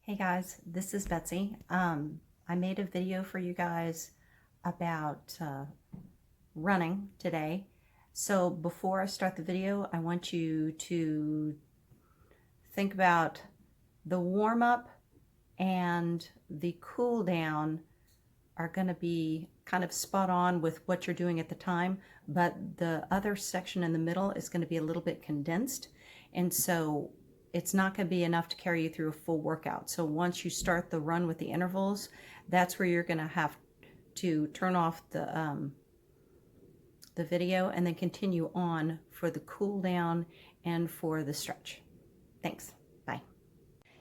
Hey guys, this is Betsy. I made a video for you guys about running today. So before I start the video, I want you to think about the warm-up and the cool down are going to be kind of spot on with what you're doing at the time, but the other section in the middle is going to be a little bit condensed, and so it's not going to be enough to carry you through a full workout. So once you start the run with the intervals, that's where you're going to have to turn off the video and then continue on for the cool down and for the stretch. Thanks. Bye.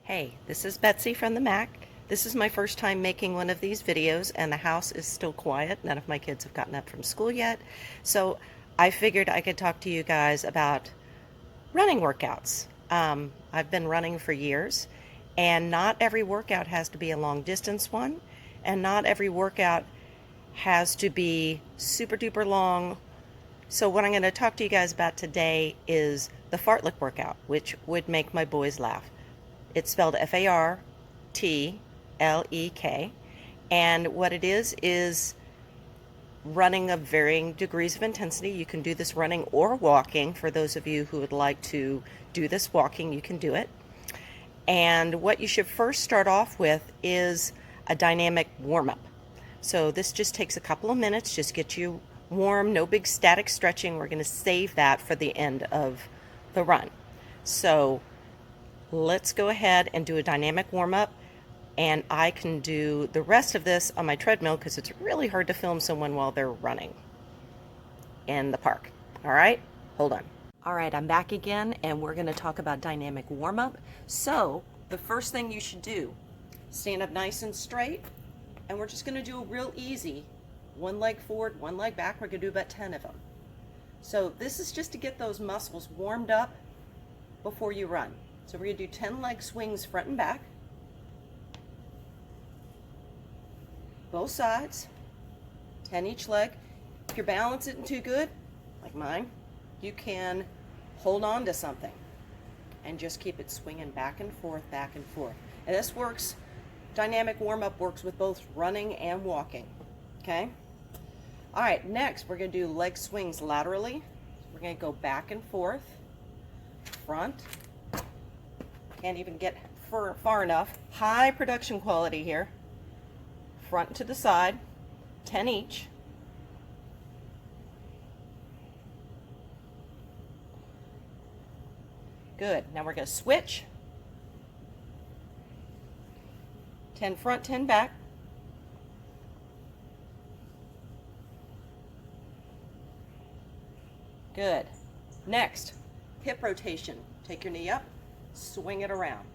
Hey, this is Betsy from the Mac. This is my first time making one of these videos, and the house is still quiet. None of my kids have gotten up from school yet. So I figured I could talk to you guys about running workouts. I've been running for years, and not every workout has to be a long distance one, and not every workout has to be super duper long. So what I'm going to talk to you guys about today is the Fartlek workout, which would make my boys laugh. It's spelled Fartlek, and what it is running of varying degrees of intensity. You can do this running or walking. For those of you who would like to do this walking, you can do it. And what you should first start off with is a dynamic warm-up. So this just takes a couple of minutes, just get you warm, no big static stretching. We're going to save that for the end of the run. So let's go ahead and do a dynamic warm-up. And I can do the rest of this on my treadmill because it's really hard to film someone while they're running in the park. All right, hold on. All right, I'm back again, and we're going to talk about dynamic warm-up. So the first thing you should do, stand up nice and straight, and we're just going to do a real easy one leg forward, one leg back. We're going to do about 10 of them. So this is just to get those muscles warmed up before you run. So we're going to do 10 leg swings front and back. Both sides, 10 each leg. If your balance isn't too good, like mine, you can hold on to something and just keep it swinging back and forth, back and forth. And this works, dynamic warm-up works with both running and walking, okay? All right, next we're gonna do leg swings laterally. We're gonna go back and forth, front. Can't even get far enough. High production quality here. Front to the side, 10 each. Good. Now we're going to switch. 10 front, 10 back. Good. Next, hip rotation. Take your knee up, swing it around.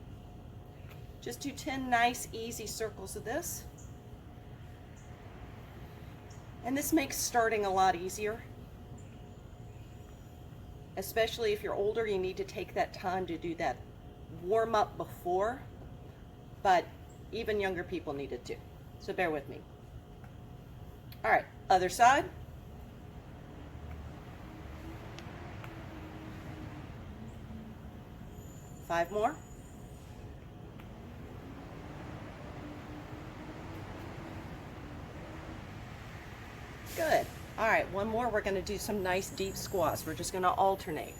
Just do 10 nice, easy circles of this. And this makes starting a lot easier. Especially if you're older, you need to take that time to do that warm up before. But even younger people need it too. So bear with me. All right, other side. Five more. Good. All right, one more. We're going to do some nice deep squats. We're just going to alternate.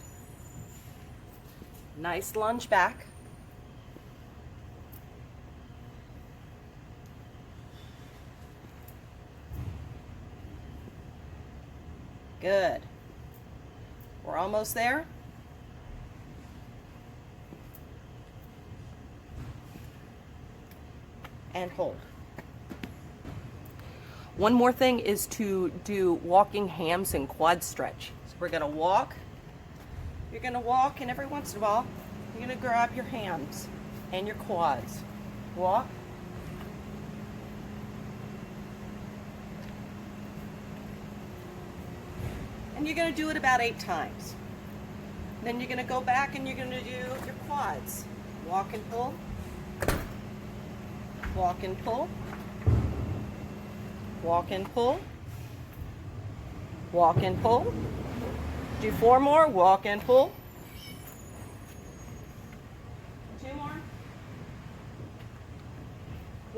Nice lunge back. Good. We're almost there. And hold. One more thing is to do walking hams and quad stretch. So we're going to walk. You're going to walk, and every once in a while, you're going to grab your hams and your quads. Walk. And you're going to do it about 8 times. Then you're going to go back and you're going to do your quads. Walk and pull. Walk and pull. Walk and pull. Walk and pull. Do 4 more. Walk and pull. 2 more.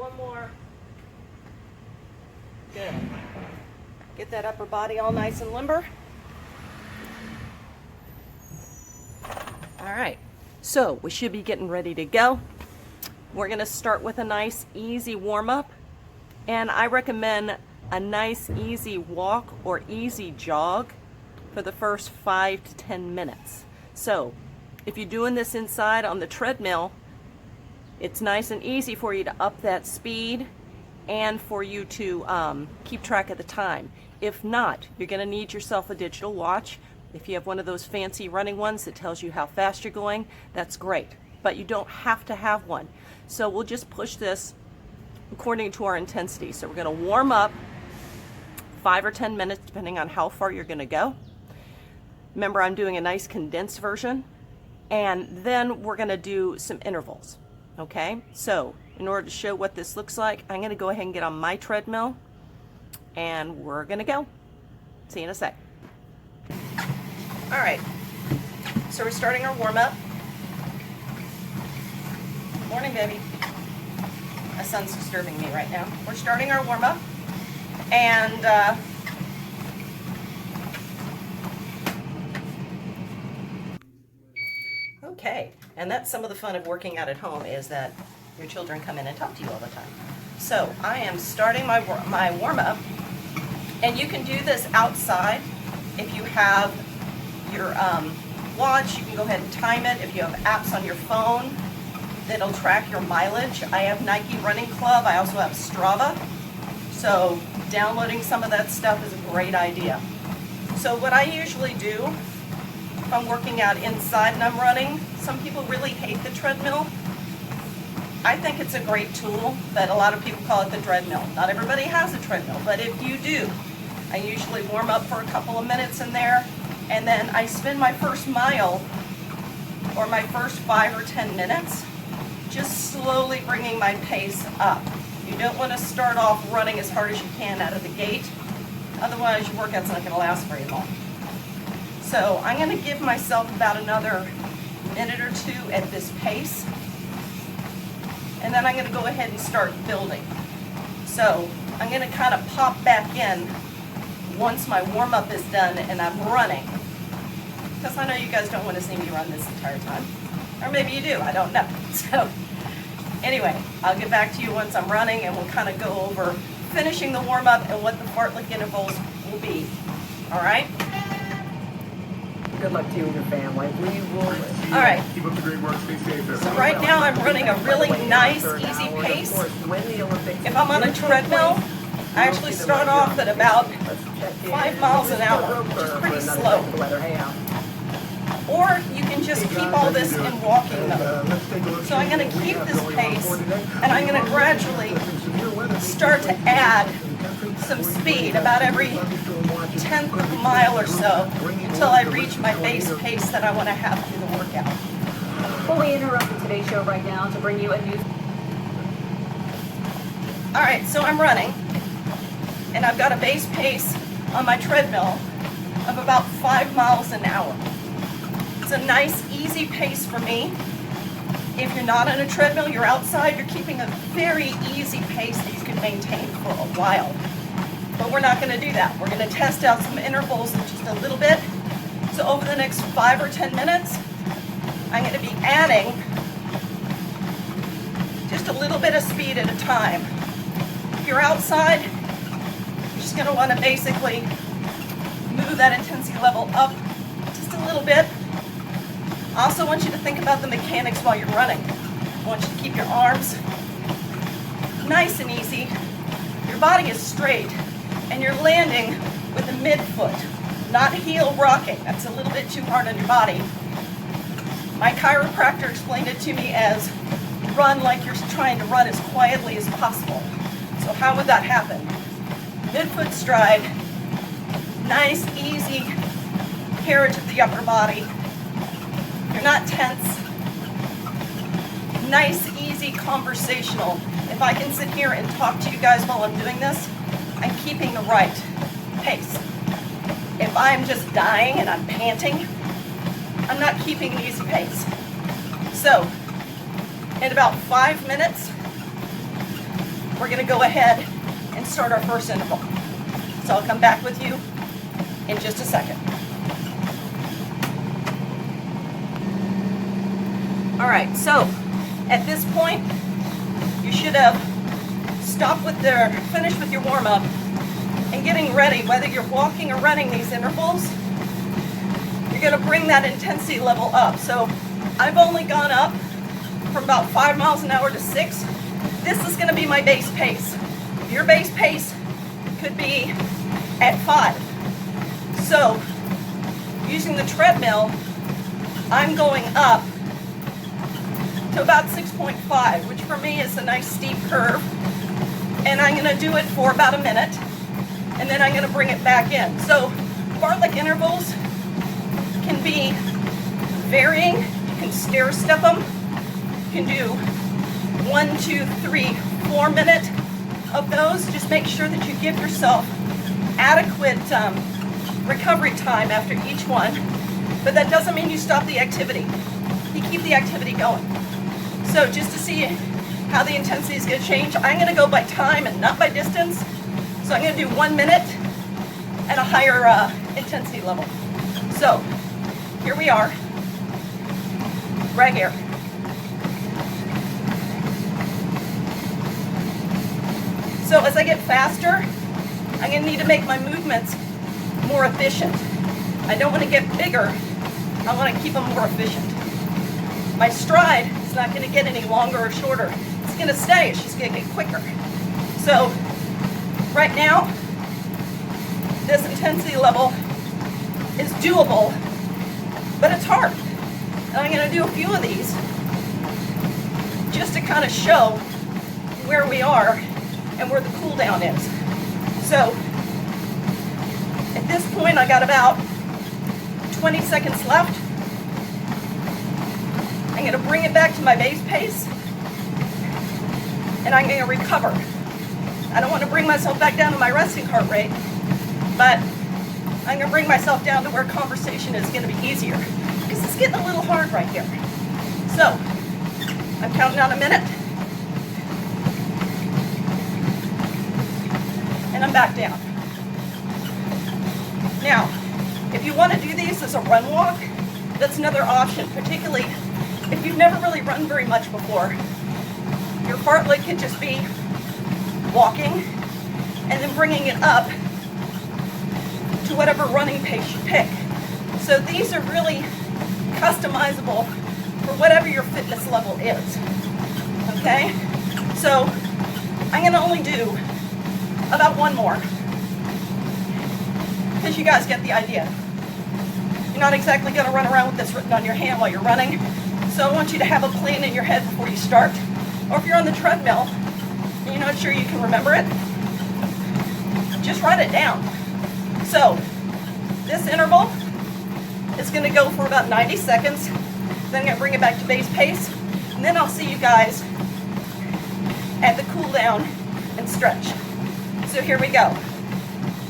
one more. Good. Get that upper body all nice and limber. All right, so we should be getting ready to go. We're gonna start with a nice easy warm-up, and I recommend a nice easy walk or easy jog for the first 5 to 10 minutes. So if you're doing this inside on the treadmill, it's nice and easy for you to up that speed and for you to keep track of the time. If not, you're gonna need yourself a digital watch. If you have one of those fancy running ones that tells you how fast you're going, that's great. But you don't have to have one. So we'll just push this according to our intensity. So we're gonna warm up 5 or 10 minutes, depending on how far you're gonna go. Remember, I'm doing a nice condensed version. And then we're gonna do some intervals, okay? So in order to show what this looks like, I'm gonna go ahead and get on my treadmill, and we're gonna go. See you in a sec. All right, so we're starting our warm-up. Morning, baby. My son's disturbing me right now. We're starting our warm-up, and okay, and that's some of the fun of working out at home, is that your children come in and talk to you all the time. So I am starting my warm-up, and you can do this outside. If you have your watch, you can go ahead and time it. If you have apps on your phone that'll track your mileage. I have Nike Running Club. I also have Strava. So downloading some of that stuff is a great idea. So what I usually do if I'm working out inside and I'm running, some people really hate the treadmill. I think it's a great tool, but a lot of people call it the treadmill. Not everybody has a treadmill, but if you do, I usually warm up for a couple of minutes in there, and then I spend my first mile or my first 5 or 10 minutes just slowly bringing my pace up. You don't want to start off running as hard as you can out of the gate, otherwise your workout's not going to last very long. So I'm going to give myself about another minute or two at this pace, and then I'm going to go ahead and start building. So I'm going to kind of pop back in once my warm-up is done and I'm running, because I know you guys don't want to see me run this entire time, or maybe you do, I don't know. So anyway, I'll get back to you once I'm running, and we'll kind of go over finishing the warm-up and what the fartlek intervals will be. All right? Good luck to you and your family. We will. All right. Keep up the great work. Stay safe. So right now I'm running a really nice, easy pace. If I'm on a treadmill, I actually start off at about 5 miles an hour, which is pretty slow. Or you can just keep all this in walking mode. So I'm going to keep this pace, and I'm going to gradually start to add some speed about every 10th of a mile or so until I reach my base pace that I want to have through the workout. Well, we interrupted today's show right now to bring you a news. All right, so I'm running, and I've got a base pace on my treadmill of about 5 miles an hour. It's a nice, easy pace for me. If you're not on a treadmill, you're outside, you're keeping a very easy pace that you can maintain for a while. But we're not going to do that. We're going to test out some intervals in just a little bit. So over the next 5 or 10 minutes, I'm going to be adding just a little bit of speed at a time. If you're outside, you're just going to want to basically move that intensity level up just a little bit. I also want you to think about the mechanics while you're running. I want you to keep your arms nice and easy. Your body is straight, and you're landing with the midfoot, not heel rocking. That's a little bit too hard on your body. My chiropractor explained it to me as run like you're trying to run as quietly as possible. So how would that happen? Midfoot stride, nice, easy carriage of the upper body. You're not tense. Nice, easy, conversational. If I can sit here and talk to you guys while I'm doing this, I'm keeping the right pace. If I'm just dying and I'm panting, I'm not keeping the easy pace. So, in about 5 minutes, we're gonna go ahead and start our first interval. So I'll come back with you in just a second. All right, so at this point, you should have finished with your warm-up and getting ready, whether you're walking or running these intervals, you're gonna bring that intensity level up. So I've only gone up from about 5 miles an hour to 6. This is gonna be my base pace. Your base pace could be at 5. So using the treadmill, I'm going up to about 6.5, which for me is a nice steep curve. And I'm gonna do it for about a minute, and then I'm gonna bring it back in. So Fartlek intervals can be varying. You can stair step them. You can do 1, 2, 3, 4 minute of those. Just make sure that you give yourself adequate recovery time after each one, but that doesn't mean you stop the activity. You keep the activity going. So just to see how the intensity is going to change, I'm going to go by time and not by distance. So I'm going to do 1 minute at a higher intensity level. So here we are, right here. So as I get faster, I'm going to need to make my movements more efficient. I don't want to get bigger, I want to keep them more efficient. My stride is not going to get any longer or shorter. It's going to stay, it's just going to get quicker. So right now, this intensity level is doable, but it's hard. And I'm going to do a few of these just to kind of show where we are and where the cool down is. So at this point, I got about 20 seconds left. I'm going to bring it back to my base pace, and I'm going to recover. I don't want to bring myself back down to my resting heart rate, but I'm going to bring myself down to where conversation is going to be easier, because it's getting a little hard right here. So I'm counting down a minute, and I'm back down. Now, if you want to do these as a run walk, that's another option, particularly if you've never really run very much before. Your fartlek could just be walking and then bringing it up to whatever running pace you pick. So these are really customizable for whatever your fitness level is. Okay? So I'm going to only do about 1 more, because you guys get the idea. You're not exactly going to run around with this written on your hand while you're running. So I want you to have a plan in your head before you start. Or if you're on the treadmill and you're not sure you can remember it, just write it down. So this interval is going to go for about 90 seconds. Then I'm going to bring it back to base pace. And then I'll see you guys at the cool down and stretch. So here we go.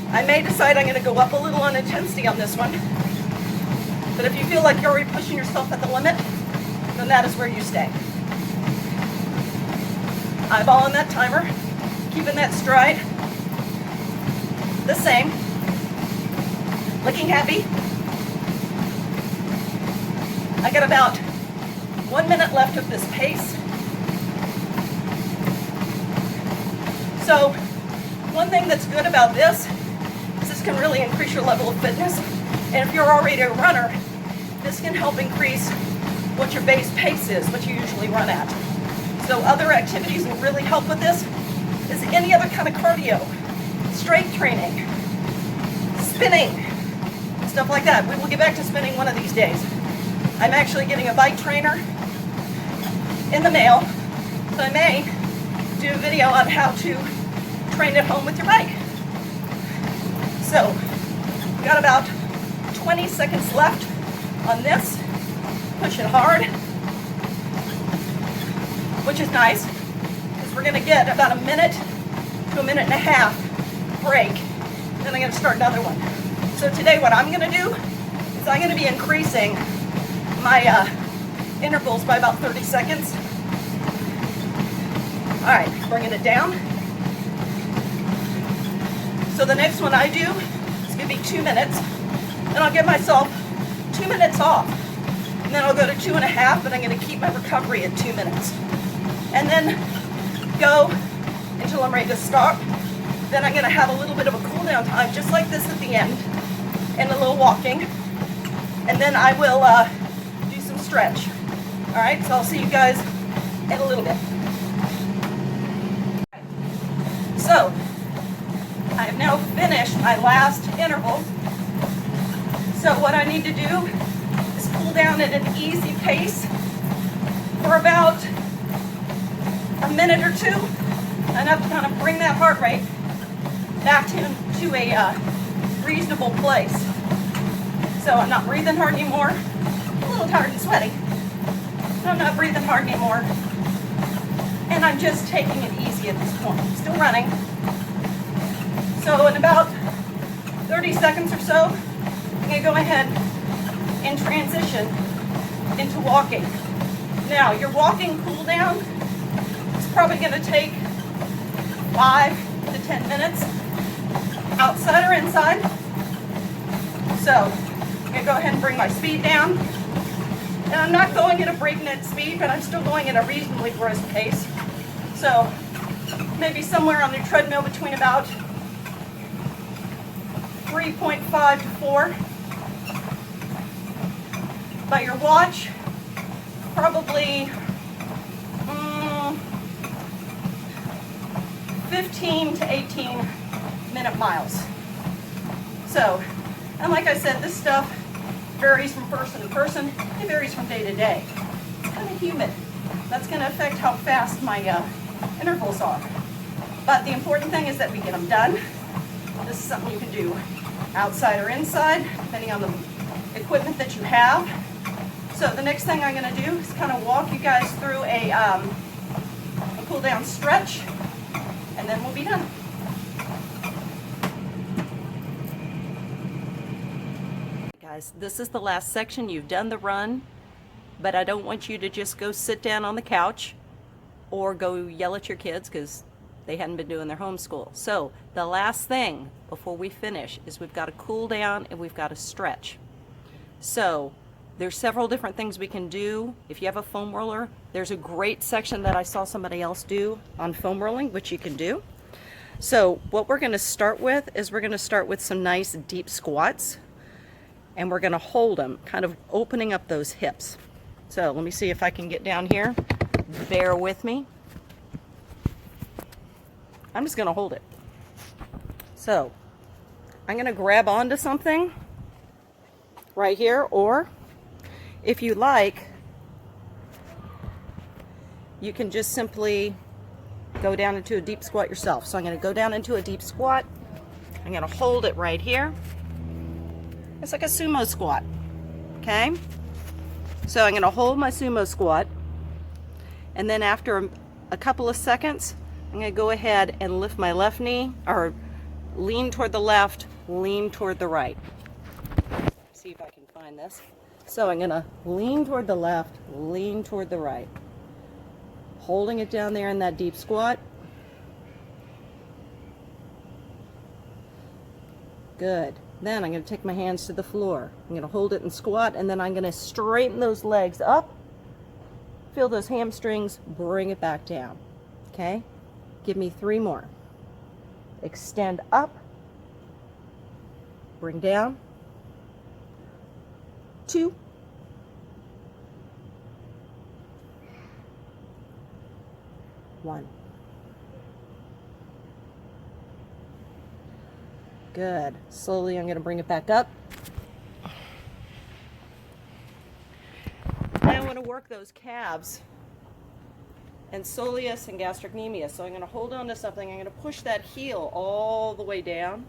I may decide I'm going to go up a little on intensity on this one. But if you feel like you're already pushing yourself at the limit, then that is where you stay. Eyeballing that timer, keeping that stride the same, looking happy. I got about 1 minute left of this pace. So one thing that's good about this is this can really increase your level of fitness. And if you're already a runner, this can help increase what your base pace is, what you usually run at. So other activities that really help with this is any other kind of cardio, strength training, spinning, stuff like that. We will get back to spinning one of these days. I'm actually getting a bike trainer in the mail, so I may do a video on how to train at home with your bike. So we've got about 20 seconds left on this. Push it hard, which is nice, because we're going to get about a minute to a minute and a half break. Then I'm going to start another one. So today what I'm going to do is I'm going to be increasing my intervals by about 30 seconds. All right, bringing it down. So the next one I do is going to be 2 minutes. Then I'll give myself 2 minutes off. And then I'll go to 2.5, but I'm going to keep my recovery at 2 minutes. And then go until I'm ready to stop. Then I'm going to have a little bit of a cool down time, just like this at the end, and a little walking. And then I will do some stretch. All right, so I'll see you guys in a little bit. So, I have now finished my last interval. So what I need to do is cool down at an easy pace for about a minute or two, enough to kind of bring that heart rate back to a reasonable place. So I'm not breathing hard anymore. I'm a little tired and sweaty. I'm not breathing hard anymore. And I'm just taking it easy at this point. I'm still running. So in about 30 seconds or so, I'm going to go ahead and transition into walking. Now, your walking cool down is probably going to take 5 to 10 minutes, outside or inside. So, I'm going to go ahead and bring my speed down. And I'm not going at a breakneck speed, but I'm still going at a reasonably brisk pace. So, maybe somewhere on the treadmill between about 3.5 to 4. By your watch, probably 15 to 18 minute miles. So, and like I said, this stuff varies from person to person. It varies from day to day. It's kind of humid. That's going to affect how fast my intervals are. But the important thing is that we get them done. This is something you can do outside or inside, depending on the equipment that you have. So the next thing I'm going to do is kind of walk you guys through a cool down stretch, and then we'll be done. Guys, this is the last section. You've done the run, but I don't want you to just go sit down on the couch or go yell at your kids because they hadn't been doing their homeschool. So the last thing before we finish is we've got to cool down and we've got to stretch. So there's several different things we can do. If you have a foam roller, there's a great section that I saw somebody else do on foam rolling, which you can do. So what we're going to start with is we're going to start with some nice deep squats, and we're going to hold them, kind of opening up those hips. So let me see if I can get down here. Bear with me. I'm just going to hold it. So I'm going to grab onto something right here, or if you like, you can just simply go down into a deep squat yourself. So I'm going to go down into a deep squat. I'm going to hold it right here. It's like a sumo squat. Okay? So I'm going to hold my sumo squat, and then after a couple of seconds, I'm going to go ahead and lift my left knee, or lean toward the left, lean toward the right. See if I can find this. So I'm going to lean toward the left, lean toward the right. Holding it down there in that deep squat. Good. Then I'm going to take my hands to the floor. I'm going to hold it and squat, and then I'm going to straighten those legs up. Feel those hamstrings, bring it back down. Okay? Give me 3 more. Extend up. Bring down. 2. 1. Good. Slowly I'm going to bring it back up. Now I want to work those calves and soleus and gastrocnemius. So I'm going to hold on to something. I'm going to push that heel all the way down.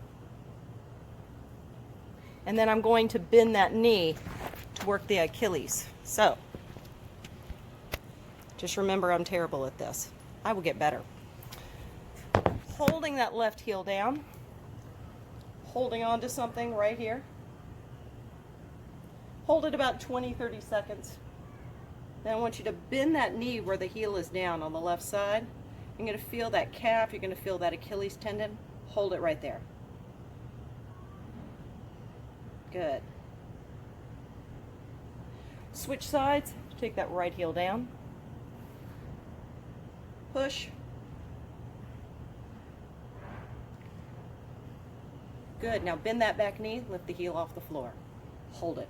And then I'm going to bend that knee to work the Achilles. So just remember, I'm terrible at this. I will get better. Holding that left heel down. Holding on to something right here. Hold it about 20-30 seconds. Then I want you to bend that knee where the heel is down on the left side. You're going to feel that calf. You're going to feel that Achilles tendon. Hold it right there. Good. Switch sides. Take that right heel down. Push. Good. Now bend that back knee. Lift the heel off the floor. Hold it.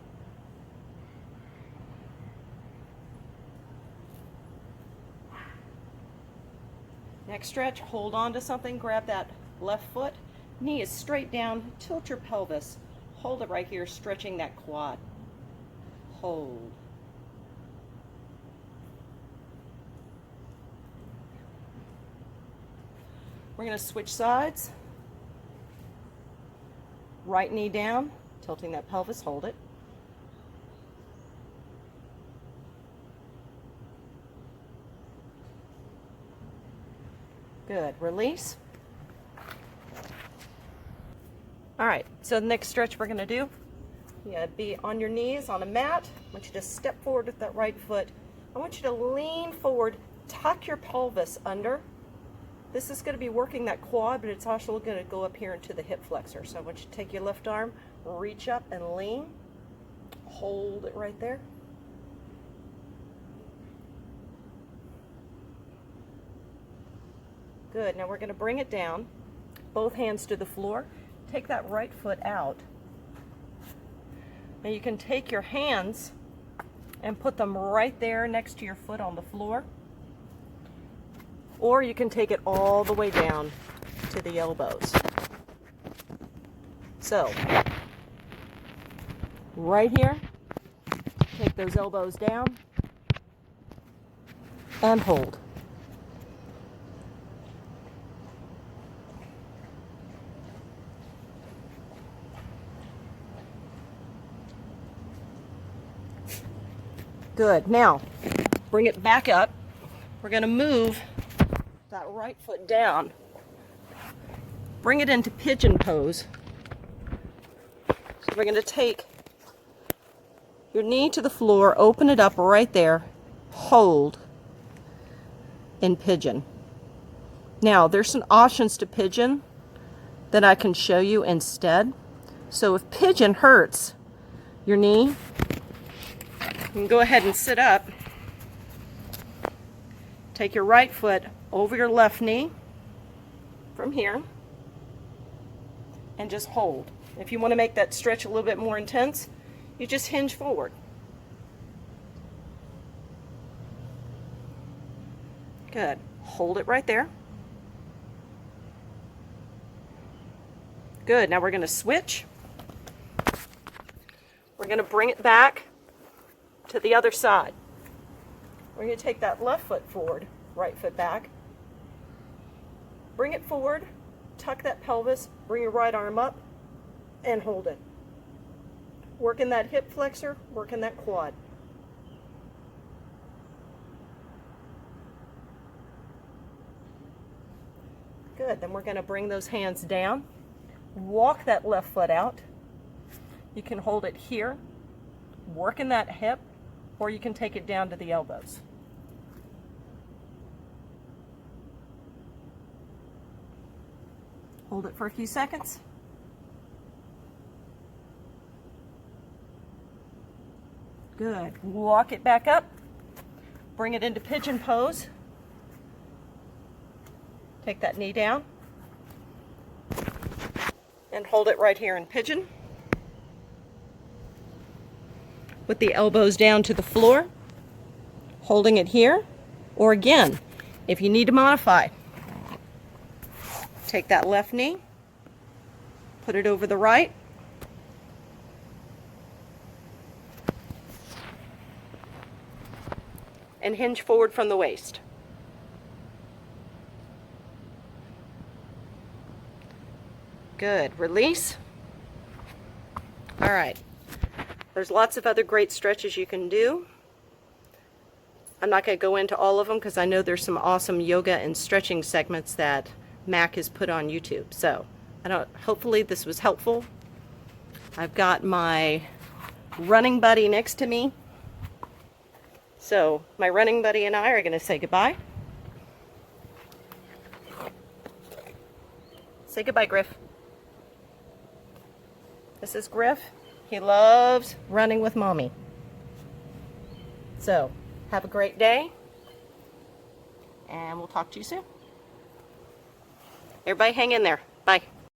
Next stretch. Hold on to something. Grab that left foot. Knee is straight down. Tilt your pelvis. Hold it right here, stretching that quad. Hold. We're going to switch sides. Right knee down, tilting that pelvis, hold it. Good, release. All right, so the next stretch we're gonna do, be on your knees on a mat. I want you to step forward with that right foot. I want you to lean forward, tuck your pelvis under. This is going to be working that quad, but it's also going to go up here into the hip flexor. So I want you to take your left arm, reach up and lean. Hold it right there. Good. Now we're going to bring it down. Both hands to the floor. Take that right foot out. Now you can take your hands and put them right there next to your foot on the floor. Or you can take it all the way down to the elbows. So, right here, take those elbows down and hold. Good. Now, bring it back up. We're going to move that right foot down. Bring it into pigeon pose. So we're going to take your knee to the floor, open it up right there, hold in pigeon. Now, there's some options to pigeon that I can show you instead. So if pigeon hurts your knee, you can go ahead and sit up. Take your right foot over your left knee from here and just hold. If you want to make that stretch a little bit more intense, you just hinge forward. Good. Hold it right there. Good. Now we're going to switch. We're going to bring it back to the other side. We're going to take that left foot forward, right foot back. Bring it forward, tuck that pelvis, bring your right arm up, and hold it. Working that hip flexor, working that quad. Good, then we're going to bring those hands down. Walk that left foot out. You can hold it here, working that hip, or you can take it down to the elbows. Hold it for a few seconds. Good. Walk it back up. Bring it into pigeon pose. Take that knee down. And hold it right here in pigeon. With the elbows down to the floor. Holding it here. Or again, if you need to modify, take that left knee, put it over the right, and hinge forward from the waist. Good. Release. All right. There's lots of other great stretches you can do. I'm not going to go into all of them because I know there's some awesome yoga and stretching segments that Mac has put on YouTube. So, hopefully this was helpful. I've got my running buddy next to me. So, my running buddy and I are going to say goodbye. Say goodbye, Griff. This is Griff. He loves running with mommy. So, have a great day, and we'll talk to you soon. Everybody hang in there. Bye.